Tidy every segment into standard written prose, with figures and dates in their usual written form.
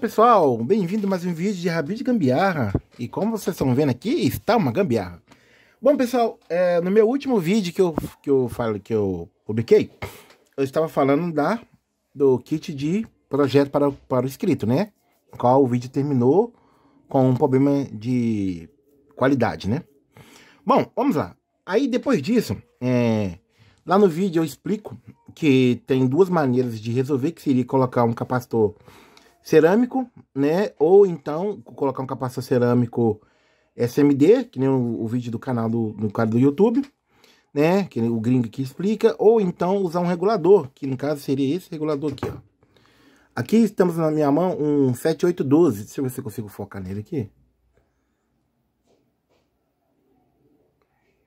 Pessoal, bem-vindo a mais um vídeo de Rabi de Gambiarra. E como vocês estão vendo aqui, está uma gambiarra. Bom, pessoal, no meu último vídeo que eu publiquei, eu estava falando do kit de projeto para o inscrito, né? Qual o vídeo terminou com um problema de qualidade, né? Bom, vamos lá. Aí depois disso, lá no vídeo eu explico que tem duas maneiras de resolver, que seria colocar um capacitor cerâmico, né? Ou então colocar um capacitor cerâmico SMD, que nem o vídeo do canal no canal do YouTube, né? Que o gringo aqui explica. Ou então usar um regulador, que no caso seria esse regulador aqui, ó. Aqui estamos na minha mão um 7812. Deixa eu ver se eu consigo focar nele aqui.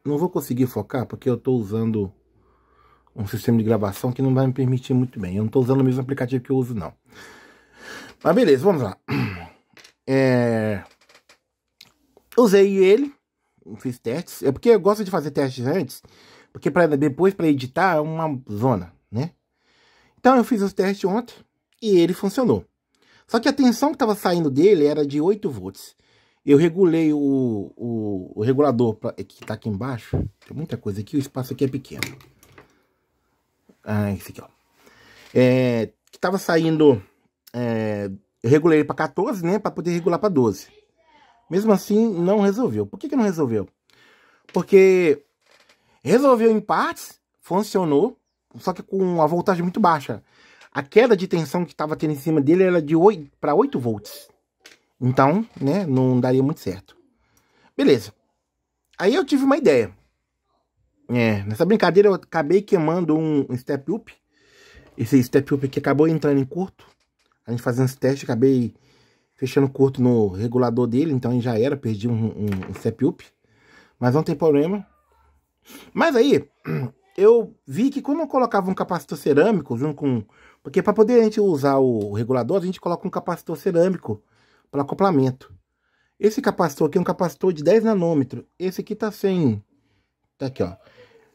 Não vou conseguir focar porque eu estou usando um sistema de gravação que não vai me permitir muito bem. Eu não estou usando o mesmo aplicativo que eu uso, não. Mas beleza, vamos lá. Usei ele, fiz testes. É porque eu gosto de fazer testes antes, porque depois para editar é uma zona, né? Então eu fiz os testes ontem e ele funcionou. Só que a tensão que estava saindo dele era de 8 volts. Eu regulei o regulador que está aqui embaixo. Tem muita coisa aqui, o espaço aqui é pequeno. Esse aqui, ó. Que estava saindo... eu regulei ele para 14, né? Para poder regular para 12. Mesmo assim, não resolveu. Por que não resolveu? Porque resolveu em partes, funcionou, só que com a voltagem muito baixa. A queda de tensão que estava tendo em cima dele era de 8 para 8 volts. Então, né, não daria muito certo. Beleza. Aí eu tive uma ideia. Nessa brincadeira eu acabei queimando um step up. Esse step up aqui acabou entrando em curto. A gente fazendo esse teste, acabei fechando curto no regulador dele, então já era, perdi um step up. Mas não tem problema. Mas aí, eu vi que quando eu colocava um capacitor cerâmico junto com... Porque para poder a gente usar o regulador, a gente coloca um capacitor cerâmico para acoplamento. Esse capacitor aqui é um capacitor de 10 nanômetros. Esse aqui tá sem... Tá aqui, ó.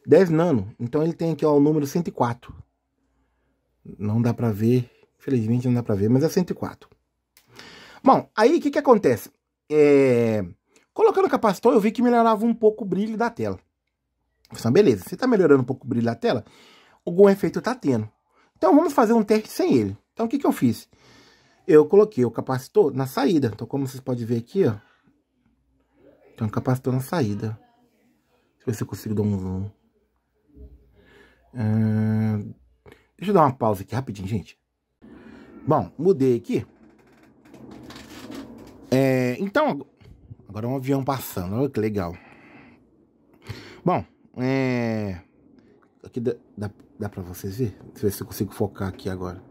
10 nano. Então ele tem aqui, ó, o número 104. Não dá para ver. Infelizmente não dá pra ver, mas é 104. Bom, aí o que acontece? Colocando o capacitor, eu vi que melhorava um pouco o brilho da tela. Então, beleza, se tá melhorando um pouco o brilho da tela, algum efeito tá tendo. Então vamos fazer um teste sem ele. Então o que eu fiz? Eu coloquei o capacitor na saída. Então como vocês podem ver aqui, ó. Tem um capacitor na saída. Deixa eu ver se eu consigo dar um zoom. Deixa eu dar uma pausa aqui rapidinho, gente. Bom, mudei aqui. Então, agora é um avião passando. Olha que legal. Bom, aqui dá pra vocês ver? Deixa eu ver se eu consigo focar aqui agora.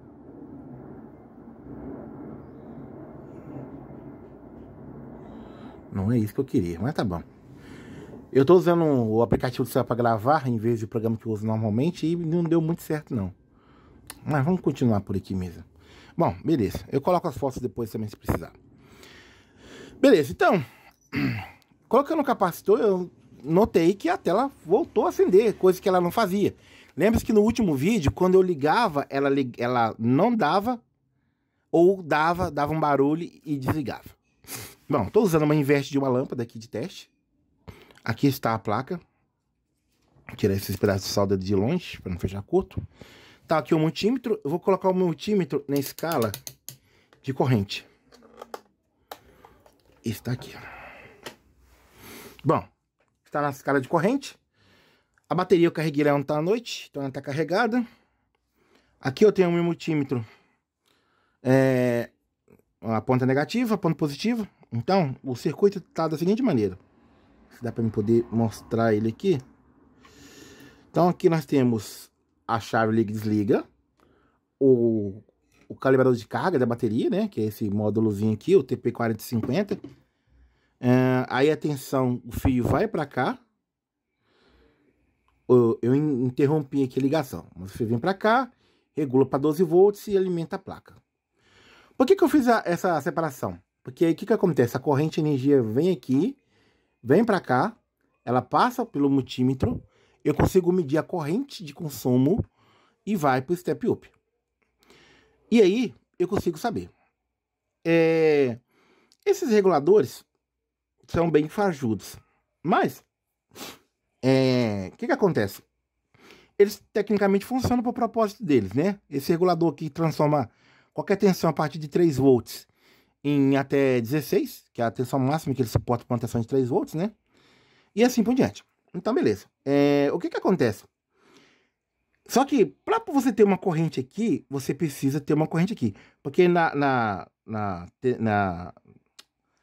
Não é isso que eu queria, mas tá bom. Eu tô usando o aplicativo do celular pra gravar, em vez do programa que eu uso normalmente, e não deu muito certo, não. Mas vamos continuar por aqui mesmo. Bom, beleza. Eu coloco as fotos depois também, se precisar. Beleza, então, colocando o capacitor, eu notei que a tela voltou a acender, coisa que ela não fazia. Lembra-se que no último vídeo, quando eu ligava, ela não dava, ou dava um barulho e desligava. Bom, estou usando uma inverte de uma lâmpada aqui de teste. Aqui está a placa. Vou tirar esses pedaços de solda de longe, para não fechar curto. Tá aqui o multímetro. Eu vou colocar o multímetro na escala de corrente. Está aqui. Bom, está na escala de corrente. A bateria eu carreguei ela ontem à noite, então ela está carregada. Aqui eu tenho o meu multímetro. A ponta negativa, a ponta positiva. Então, o circuito está da seguinte maneira. Se dá para eu poder mostrar ele aqui. Então, aqui nós temos a chave liga e desliga. O calibrador de carga da bateria, né? Que é esse módulozinho aqui, o TP4050. Aí a tensão, o fio vai para cá. Eu interrompi aqui a ligação. Mas o fio vem para cá, regula para 12 volts e alimenta a placa. Por que eu fiz essa separação? Porque aí o que acontece? A corrente de energia vem aqui, vem para cá, ela passa pelo multímetro, eu consigo medir a corrente de consumo e vai para o step up. E aí eu consigo saber Esses reguladores são bem fajudos. Mas, o que acontece? Eles tecnicamente funcionam para o propósito deles, né? Esse regulador aqui transforma qualquer tensão a partir de 3 volts em até 16, que é a tensão máxima que ele suporta para uma tensão de 3 volts, né? E assim por diante. Então, beleza. O que acontece? Só que, para você ter uma corrente aqui, você precisa ter uma corrente aqui. Porque na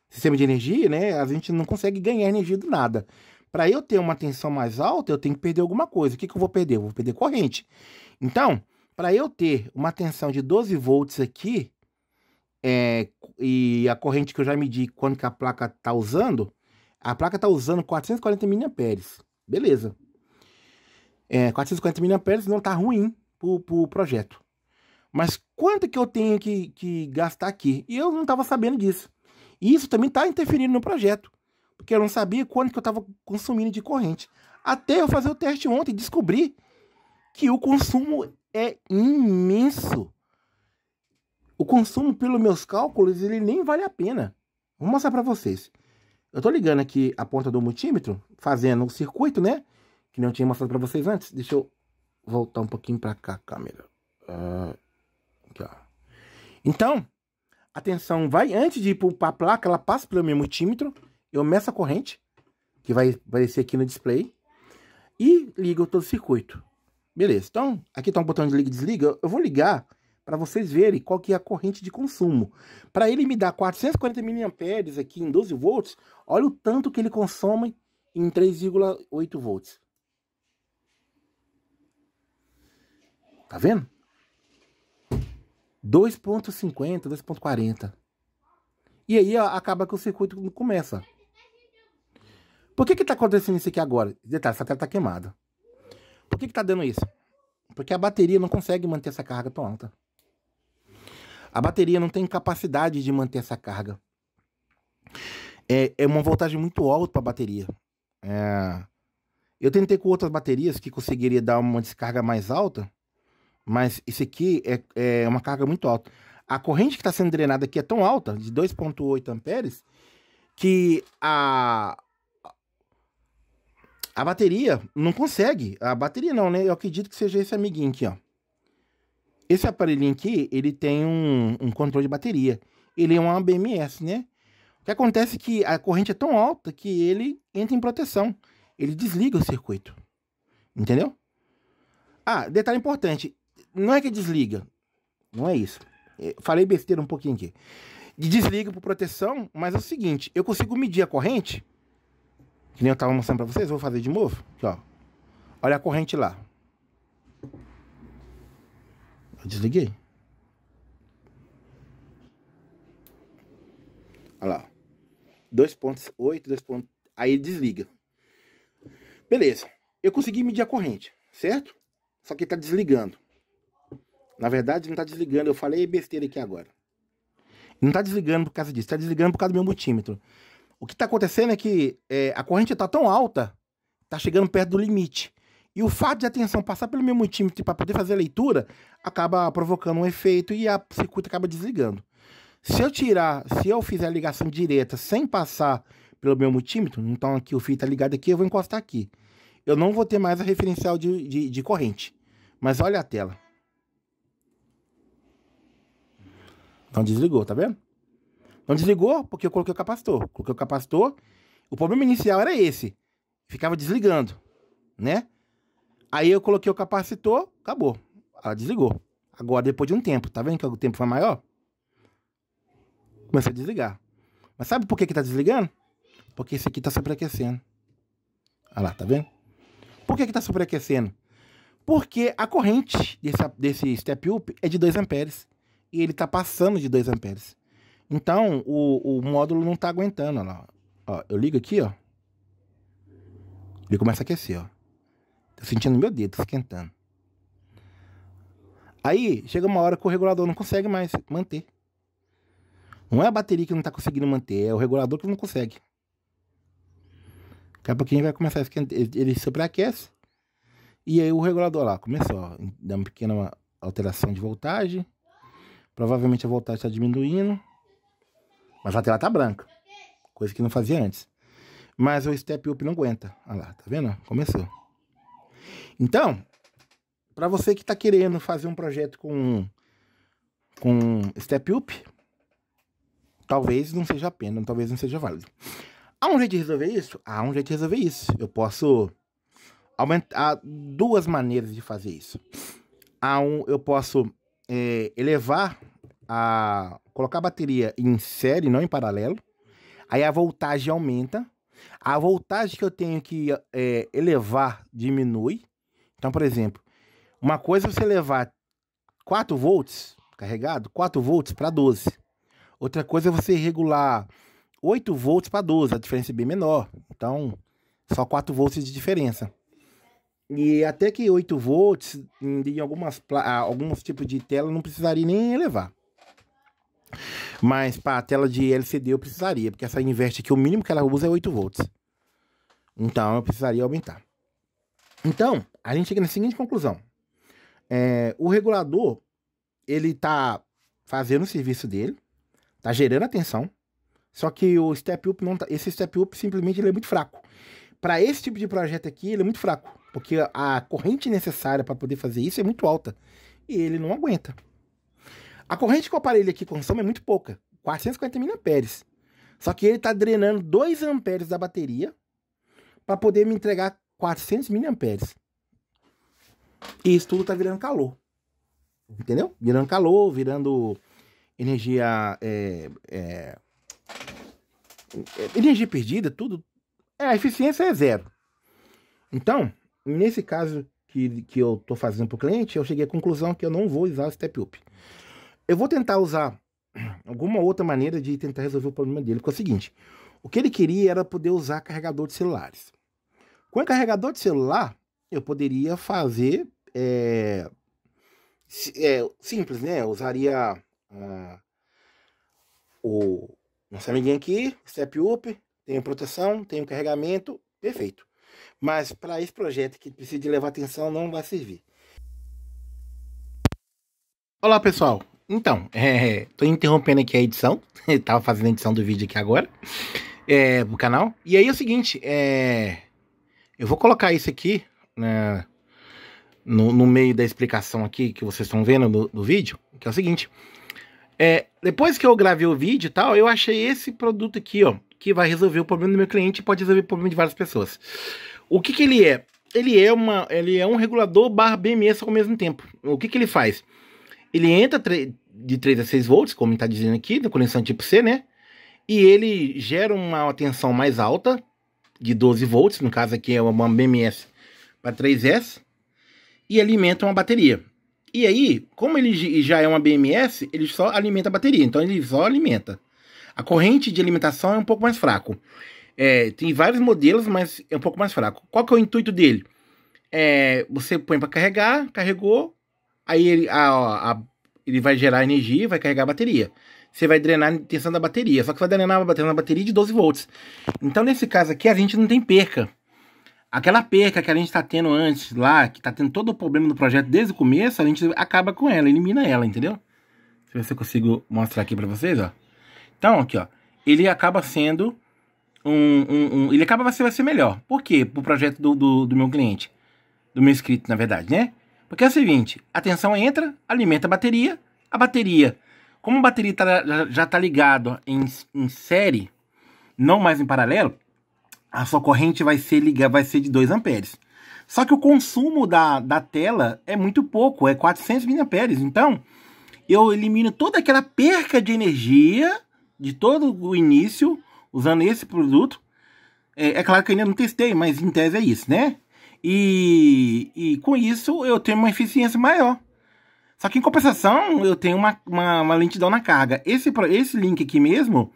sistema de energia, né, a gente não consegue ganhar energia do nada. Para eu ter uma tensão mais alta, eu tenho que perder alguma coisa. O que eu vou perder? Eu vou perder corrente. Então, para eu ter uma tensão de 12 volts aqui, e a corrente que eu já medi quando que a placa está usando, a placa está usando 440 mA. Beleza. 440 mA não está ruim pro projeto. Mas quanto que eu tenho que gastar aqui? E eu não estava sabendo disso. E isso também está interferindo no projeto. Porque eu não sabia quanto que eu estava consumindo de corrente. Até eu fazer o teste ontem e descobrir que o consumo é imenso. O consumo, pelos meus cálculos, ele nem vale a pena. Vou mostrar para vocês. Eu tô ligando aqui a ponta do multímetro, fazendo o circuito, né? Que não tinha mostrado para vocês antes. Deixa eu voltar um pouquinho para cá, câmera. Aqui, ó. Então, a tensão vai, antes de ir para a placa, ela passa pelo meu multímetro. Eu meço a corrente, que vai aparecer aqui no display. E ligo todo o circuito. Beleza, então, aqui tá um botão de liga e desliga. Eu vou ligar para vocês verem qual que é a corrente de consumo. Para ele me dar 440 mA aqui em 12 volts, olha o tanto que ele consome em 3,8 volts. Tá vendo? 2,50, 2,40. E aí ó, acaba que o circuito não começa. Por que tá acontecendo isso aqui agora? Detalhe, essa tela tá queimada. Por que tá dando isso? Porque a bateria não consegue manter essa carga tão alta. A bateria não tem capacidade de manter essa carga. É uma voltagem muito alta para a bateria. Eu tentei com outras baterias que conseguiria dar uma descarga mais alta, mas esse aqui é uma carga muito alta. A corrente que está sendo drenada aqui é tão alta, de 2,8 amperes, que a bateria não consegue. A bateria não, né? Eu acredito que seja esse amiguinho aqui, ó. Esse aparelhinho aqui, ele tem um controle de bateria. Ele é um ABMS, né? O que acontece é que a corrente é tão alta que ele entra em proteção. Ele desliga o circuito. Entendeu? Ah, detalhe importante. Não é que desliga. Não é isso. Falei besteira um pouquinho aqui. Desliga por proteção, mas é o seguinte. Eu consigo medir a corrente. Que nem eu estava mostrando para vocês. Vou fazer de novo. Aqui, ó. Olha a corrente lá. Eu desliguei. Olha lá. 2,8, 2. Aí ele desliga. Beleza. Eu consegui medir a corrente, certo? Só que tá desligando. Na verdade, não tá desligando. Eu falei besteira aqui agora. Não tá desligando por causa disso. Tá desligando por causa do meu multímetro. O que tá acontecendo é que a corrente tá tão alta, tá chegando perto do limite. E o fato de a tensão passar pelo meu multímetro para poder fazer a leitura, acaba provocando um efeito e o circuito acaba desligando. Se eu fizer a ligação direta sem passar pelo meu multímetro, então aqui o fio tá ligado aqui, eu vou encostar aqui. Eu não vou ter mais a referencial de corrente. Mas olha a tela. Então desligou, tá vendo? Não desligou porque eu coloquei o capacitor. Coloquei o capacitor, o problema inicial era esse. Ficava desligando, né? Aí eu coloquei o capacitor, acabou. Ela desligou. Agora, depois de um tempo, tá vendo que o tempo foi maior? Começou a desligar. Mas sabe por que tá desligando? Porque esse aqui tá superaquecendo. Olha lá, tá vendo? Por que tá superaquecendo? Porque a corrente desse step up é de 2 amperes. E ele tá passando de 2 amperes. Então, o módulo não tá aguentando, olha lá. Ó, eu ligo aqui, ó. Ele começa a aquecer, ó. Tô sentindo meu dedo esquentando. Aí, chega uma hora que o regulador não consegue mais manter. Não é a bateria que não tá conseguindo manter, é o regulador que não consegue. Daqui a pouquinho vai começar a esquentar, ele superaquece. E aí o regulador lá começou, ó, dá uma pequena alteração de voltagem. Provavelmente a voltagem está diminuindo. Mas a tela tá branca, coisa que não fazia antes. Mas o Step Up não aguenta. Olha lá, tá vendo? Começou. Então, para você que tá querendo fazer um projeto com Step Up, talvez não seja a pena, talvez não seja válido. Há um jeito de resolver isso? Há um jeito de resolver isso. Eu posso aumentar duas maneiras de fazer isso. Eu posso elevar colocar a bateria em série, não em paralelo. Aí a voltagem aumenta. A voltagem que eu tenho que elevar diminui. Então, por exemplo, uma coisa é você levar 4 volts carregado, 4 volts para 12. Outra coisa é você regular 8 volts para 12, a diferença é bem menor. Então, só 4 volts de diferença. E até que 8 volts, em alguns tipos de tela, não precisaria nem elevar. Mas para a tela de LCD eu precisaria, porque essa inverte aqui, o mínimo que ela usa é 8 volts. Então, eu precisaria aumentar. Então, a gente chega na seguinte conclusão. O regulador, ele tá fazendo o serviço dele, tá gerando a tensão, só que o Step Up não tá, esse Step Up simplesmente ele é muito fraco. Para esse tipo de projeto aqui, ele é muito fraco, porque a corrente necessária para poder fazer isso é muito alta e ele não aguenta. A corrente que o aparelho aqui consome é muito pouca, 450 mA. Só que ele está drenando 2 amperes da bateria para poder me entregar 400 mA. E isso tudo está virando calor. Entendeu? Virando calor, virando energia energia perdida, tudo. A eficiência é zero. Então, nesse caso que eu estou fazendo para o cliente, eu cheguei à conclusão que eu não vou usar o Step Up. Eu vou tentar usar alguma outra maneira de tentar resolver o problema dele, que é o seguinte. O que ele queria era poder usar carregador de celulares. Com o carregador de celular, eu poderia fazer simples, né? Eu usaria o nosso amiguinho aqui, Step Up, tem proteção, tem carregamento, perfeito. Mas para esse projeto que precisa de levar atenção, não vai servir. Olá, pessoal. Então, tô interrompendo aqui a edição. Eu tava fazendo a edição do vídeo aqui agora, pro canal. E aí é o seguinte, eu vou colocar isso aqui, né, no meio da explicação aqui que vocês estão vendo no vídeo, que é o seguinte. Depois que eu gravei o vídeo e tal, eu achei esse produto aqui, ó, que vai resolver o problema do meu cliente e pode resolver o problema de várias pessoas. O que ele é? Ele é um regulador barra BMS ao mesmo tempo. O que ele faz? Ele entra de 3 a 6 volts, como está dizendo aqui, na conexão tipo C, né? E ele gera uma tensão mais alta, de 12 volts, no caso aqui é uma BMS para 3S, e alimenta uma bateria. E aí, como ele já é uma BMS, ele só alimenta a bateria, então ele só alimenta. A corrente de alimentação é um pouco mais fraco. Tem vários modelos, mas é um pouco mais fraco. Qual que é o intuito dele? Você põe para carregar, carregou, aí ele vai gerar energia, vai carregar a bateria. Você vai drenar a tensão da bateria, só que vai drenar a bateria de 12 volts. Então, nesse caso aqui, a gente não tem perca. Aquela perca que a gente está tendo antes lá, que está tendo todo o problema do projeto desde o começo, a gente acaba com ela, elimina ela, entendeu? Deixa eu ver se eu consigo mostrar aqui para vocês, ó. Então, aqui, ó, ele acaba sendo vai ser melhor. Por quê? Pro projeto do meu cliente, do meu inscrito, na verdade, né? Porque é o seguinte, a tensão entra, alimenta a bateria, como a bateria já está ligada em série, não mais em paralelo, a sua corrente vai ser de 2 amperes. Só que o consumo da tela é muito pouco, é 400 mA. Então, eu elimino toda aquela perca de energia de todo o início, usando esse produto. É claro que eu ainda não testei, mas em tese é isso, né? E com isso eu tenho uma eficiência maior. Só que em compensação eu tenho uma lentidão na carga. Esse link aqui mesmo,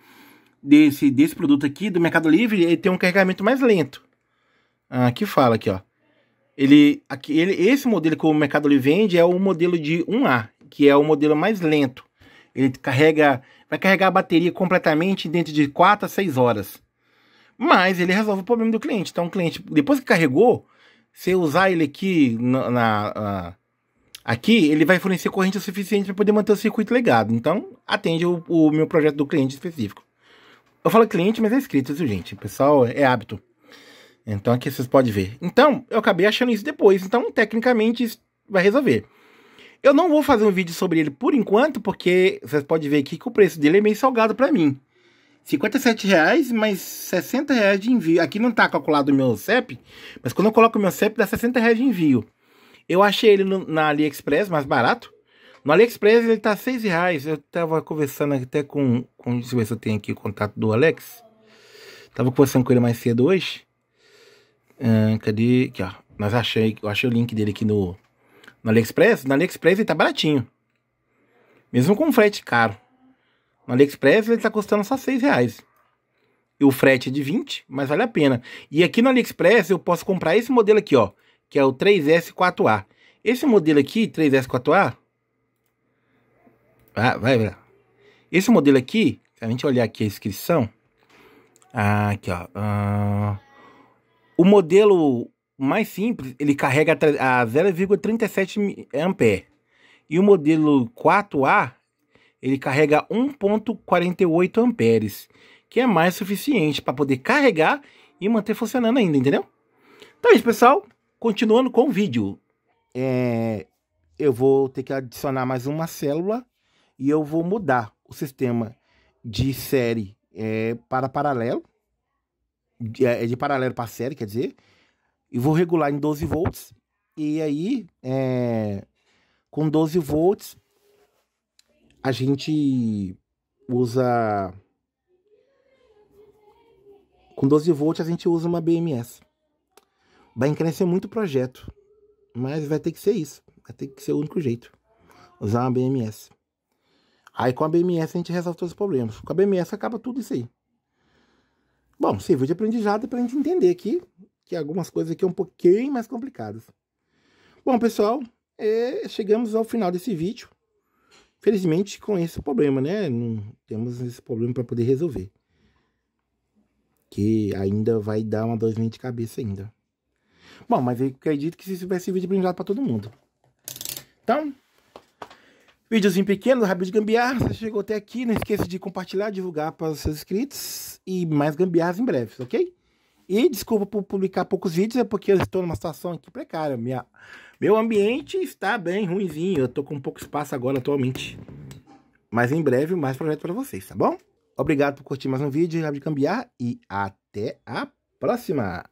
desse produto aqui, do Mercado Livre, ele tem um carregamento mais lento. Aqui fala aqui, ó. Esse modelo que o Mercado Livre vende é o modelo de 1A, que é o modelo mais lento. Ele vai carregar a bateria completamente dentro de 4 a 6 horas. Mas ele resolve o problema do cliente. Então o cliente, depois que carregou, se usar ele aqui, aqui ele vai fornecer corrente o suficiente para poder manter o circuito ligado. Então atende o meu projeto do cliente específico. Eu falo cliente, mas é inscrito, viu, gente? O pessoal é hábito. Então aqui vocês podem ver. Então, eu acabei achando isso depois. Então, tecnicamente, isso vai resolver. Eu não vou fazer um vídeo sobre ele por enquanto, porque vocês podem ver aqui que o preço dele é meio salgado pra mim. R$57, mais R$60 de envio. Aqui não tá calculado o meu CEP, mas quando eu coloco o meu CEP, dá R$60 de envio. Eu achei ele na AliExpress, mais barato. No AliExpress ele tá R$6. Eu tava conversando até com... Deixa eu ver se eu tenho aqui o contato do Alex. Tava conversando com ele mais cedo hoje. Cadê? Aqui, ó. Eu achei o link dele aqui no AliExpress. No AliExpress ele tá baratinho. Mesmo com frete caro. No AliExpress ele tá custando só R$6. E o frete é de 20, mas vale a pena. E aqui no AliExpress eu posso comprar esse modelo aqui, ó. Que é o 3S4A. Esse modelo aqui, 3S4A. Vai ver. Esse modelo aqui, se a gente olhar aqui a inscrição. Aqui, ó. O modelo mais simples, ele carrega a 0,37 ampere. E o modelo 4A, ele carrega 1,48 amperes. Que é mais suficiente para poder carregar e manter funcionando ainda, entendeu? Então é isso, pessoal. Continuando com o vídeo. Eu vou ter que adicionar mais uma célula. E eu vou mudar o sistema de série para paralelo. De paralelo para série, quer dizer. E vou regular em 12 volts. E aí, com 12 volts, a gente usa... Com 12 volts a gente usa uma BMS. Vai encarecer muito o projeto. Mas vai ter que ser isso. Vai ter que ser o único jeito. Usar uma BMS. Aí com a BMS a gente resolve todos os problemas. Com a BMS acaba tudo isso aí. Bom, serviu de aprendizado pra gente entender aqui. Que algumas coisas aqui é um pouquinho mais complicadas. Bom, pessoal. Chegamos ao final desse vídeo. Felizmente com esse problema, né? Não temos esse problema para poder resolver. Que ainda vai dar uma dorzinha de cabeça ainda. Bom, mas eu acredito que isso vai servir de aprendizado para todo mundo. Então, videozinho pequeno, rápido de gambiarra. Você chegou até aqui, não esqueça de compartilhar, divulgar para os seus inscritos. E mais gambiarras em breve, ok? E desculpa por publicar poucos vídeos, é porque eu estou numa situação aqui precária. Meu ambiente está bem ruinzinho. Eu estou com pouco espaço agora atualmente. Mas em breve mais projeto para vocês, tá bom? Obrigado por curtir mais um vídeo, rápido de gambiarra. E até a próxima!